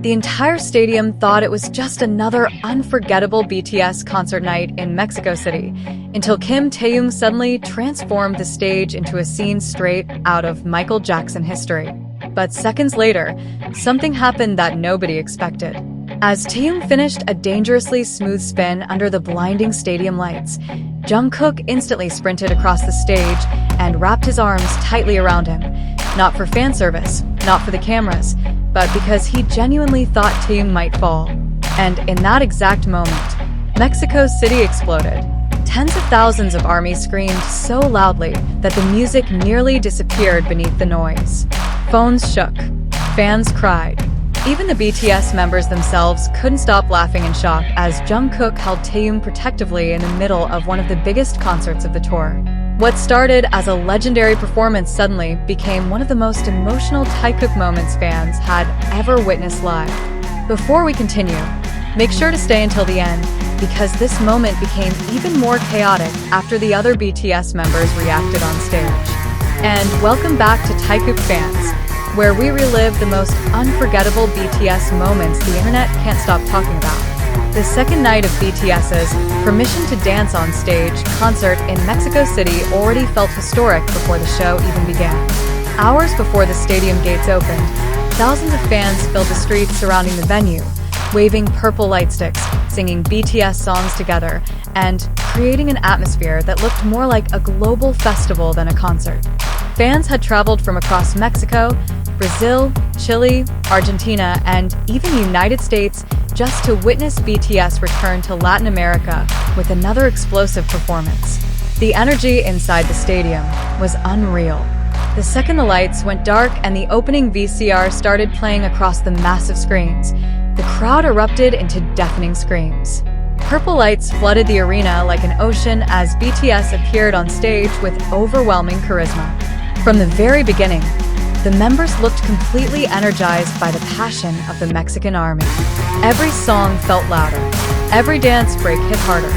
The entire stadium thought it was just another unforgettable BTS concert night in Mexico City, until Taehyung suddenly transformed the stage into a scene straight out of Michael Jackson history. But seconds later, something happened that nobody expected. As Taehyung finished a dangerously smooth spin under the blinding stadium lights, Jungkook instantly sprinted across the stage and wrapped his arms tightly around him, not for fan service, not for the cameras, but because he genuinely thought Taehyung might fall. And in that exact moment, Mexico City exploded. Tens of thousands of ARMY screamed so loudly that the music nearly disappeared beneath the noise. Phones shook. Fans cried. Even the BTS members themselves couldn't stop laughing in shock as Jungkook held Taehyung protectively in the middle of one of the biggest concerts of the tour. What started as a legendary performance suddenly became one of the most emotional Taekook moments fans had ever witnessed live. Before we continue, make sure to stay until the end, because this moment became even more chaotic after the other BTS members reacted on stage. And welcome back to Taekook Fans, where we relive the most unforgettable BTS moments the internet can't stop talking about. The second night of BTS's Permission to Dance on Stage concert in Mexico City already felt historic before the show even began. Hours before the stadium gates opened, thousands of fans filled the streets surrounding the venue, waving purple light sticks, singing BTS songs together, and creating an atmosphere that looked more like a global festival than a concert. Fans had traveled from across Mexico, Brazil, Chile, Argentina, and even the United States just to witness BTS return to Latin America with another explosive performance. The energy inside the stadium was unreal. The second the lights went dark and the opening VCR started playing across the massive screens, the crowd erupted into deafening screams. Purple lights flooded the arena like an ocean as BTS appeared on stage with overwhelming charisma. From the very beginning, the members looked completely energized by the passion of the Mexican army. Every song felt louder. Every dance break hit harder.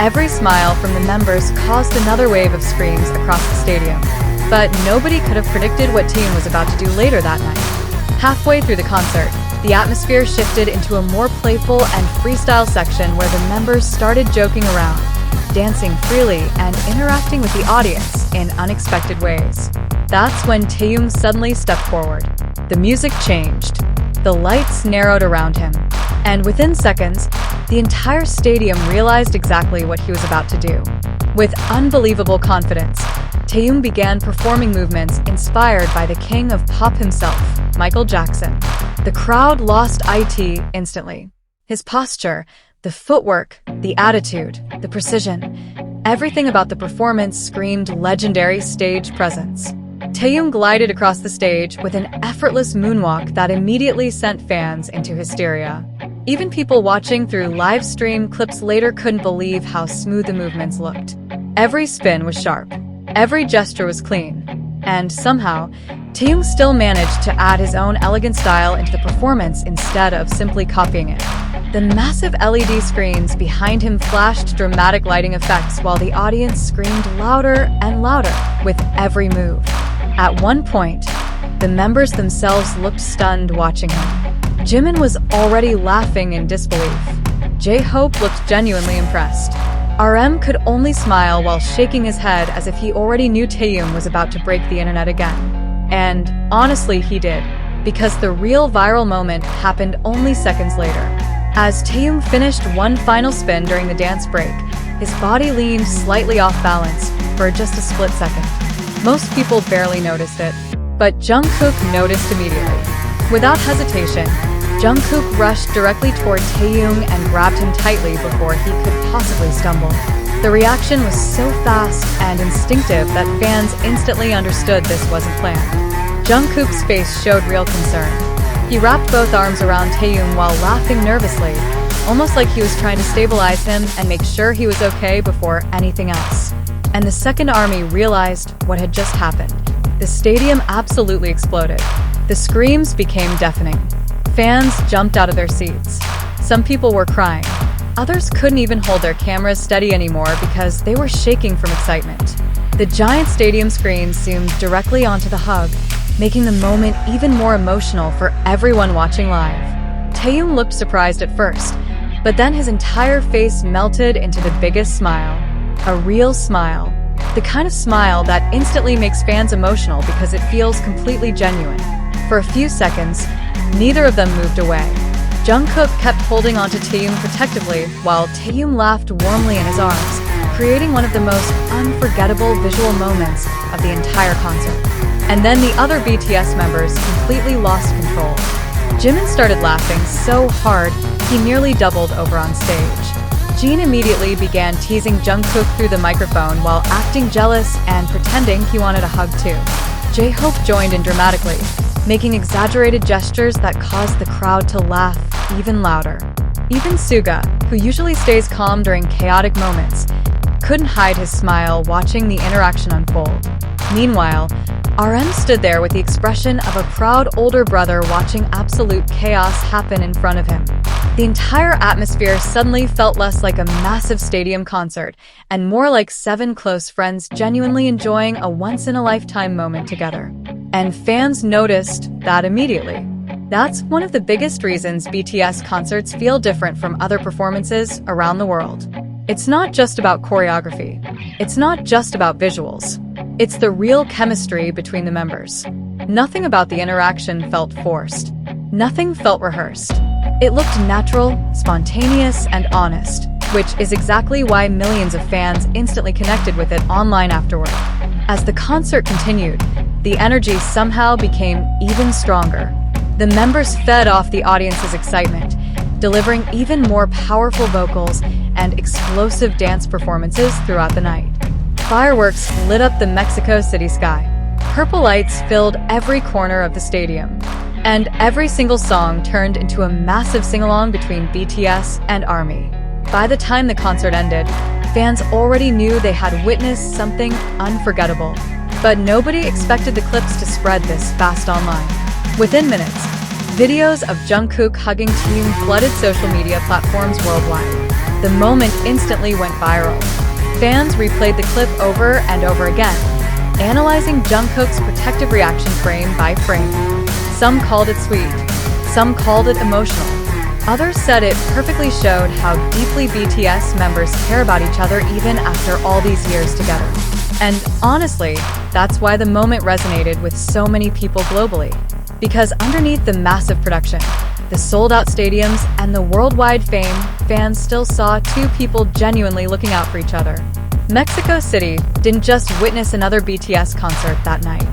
Every smile from the members caused another wave of screams across the stadium. But nobody could have predicted what Taehyung was about to do later that night. Halfway through the concert, the atmosphere shifted into a more playful and freestyle section where the members started joking around, dancing freely and interacting with the audience in unexpected ways. That's when Taehyung suddenly stepped forward. The music changed. The lights narrowed around him. And within seconds, the entire stadium realized exactly what he was about to do. With unbelievable confidence, Taehyung began performing movements inspired by the king of pop himself, Michael Jackson. The crowd lost it instantly. His posture, the footwork, the attitude, the precision, everything about the performance screamed legendary stage presence. Taehyung glided across the stage with an effortless moonwalk that immediately sent fans into hysteria. Even people watching through live stream clips later couldn't believe how smooth the movements looked. Every spin was sharp. Every gesture was clean. And somehow, Taehyung still managed to add his own elegant style into the performance instead of simply copying it. The massive LED screens behind him flashed dramatic lighting effects while the audience screamed louder and louder with every move. At one point, the members themselves looked stunned watching him. Jimin was already laughing in disbelief. J-Hope looked genuinely impressed. RM could only smile while shaking his head as if he already knew Taehyung was about to break the internet again. And honestly, he did, because the real viral moment happened only seconds later. As Taehyung finished one final spin during the dance break, his body leaned slightly off balance for just a split second. Most people barely noticed it, but Jungkook noticed immediately. Without hesitation, Jungkook rushed directly toward Taehyung and grabbed him tightly before he could possibly stumble. The reaction was so fast and instinctive that fans instantly understood this wasn't planned. Jungkook's face showed real concern. He wrapped both arms around Taehyung while laughing nervously, almost like he was trying to stabilize him and make sure he was okay before anything else. And the second army realized what had just happened. The stadium absolutely exploded. The screams became deafening. Fans jumped out of their seats. Some people were crying. Others couldn't even hold their cameras steady anymore because they were shaking from excitement. The giant stadium screens zoomed directly onto the hub, making the moment even more emotional for everyone watching live. Taehyung looked surprised at first, but then his entire face melted into the biggest smile. A real smile. The kind of smile that instantly makes fans emotional because it feels completely genuine. For a few seconds, neither of them moved away. Jungkook kept holding onto Taehyung protectively while Taehyung laughed warmly in his arms, creating one of the most unforgettable visual moments of the entire concert. And then the other BTS members completely lost control. Jimin started laughing so hard he nearly doubled over on stage. Jin immediately began teasing Jungkook through the microphone while acting jealous and pretending he wanted a hug too. J-Hope joined in dramatically, making exaggerated gestures that caused the crowd to laugh even louder. Even Suga, who usually stays calm during chaotic moments, couldn't hide his smile watching the interaction unfold. Meanwhile, RM stood there with the expression of a proud older brother watching absolute chaos happen in front of him. The entire atmosphere suddenly felt less like a massive stadium concert and more like 7 close friends genuinely enjoying a once-in-a-lifetime moment together. And fans noticed that immediately. That's one of the biggest reasons BTS concerts feel different from other performances around the world. It's not just about choreography. It's not just about visuals. It's the real chemistry between the members. Nothing about the interaction felt forced. Nothing felt rehearsed. It looked natural, spontaneous, and honest, which is exactly why millions of fans instantly connected with it online afterward. As the concert continued, the energy somehow became even stronger. The members fed off the audience's excitement, delivering even more powerful vocals and explosive dance performances throughout the night. Fireworks lit up the Mexico City sky. Purple lights filled every corner of the stadium. And every single song turned into a massive sing-along between BTS and ARMY. By the time the concert ended, fans already knew they had witnessed something unforgettable. But nobody expected the clips to spread this fast online. Within minutes, videos of Jungkook hugging Taehyung flooded social media platforms worldwide. The moment instantly went viral. Fans replayed the clip over and over again, analyzing Jungkook's protective reaction frame by frame. Some called it sweet, some called it emotional. Others said it perfectly showed how deeply BTS members care about each other even after all these years together. And honestly, that's why the moment resonated with so many people globally. Because underneath the massive production, the sold-out stadiums, and the worldwide fame, fans still saw 2 people genuinely looking out for each other. Mexico City didn't just witness another BTS concert that night.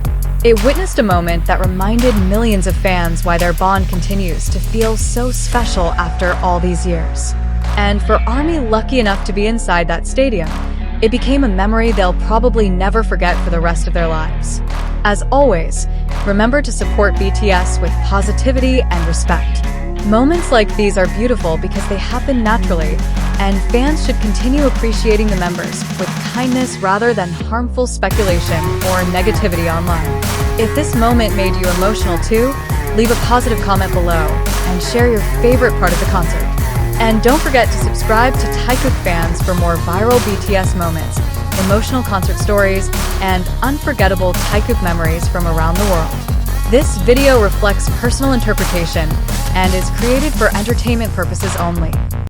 It witnessed a moment that reminded millions of fans why their bond continues to feel so special after all these years. And for ARMY lucky enough to be inside that stadium, it became a memory they'll probably never forget for the rest of their lives. As always, remember to support BTS with positivity and respect. Moments like these are beautiful because they happen naturally, and fans should continue appreciating the members with kindness rather than harmful speculation or negativity online. If this moment made you emotional too, leave a positive comment below and share your favorite part of the concert. And don't forget to subscribe to Taekook fans for more viral BTS moments, emotional concert stories, and unforgettable Taekook memories from around the world. This video reflects personal interpretation and is created for entertainment purposes only.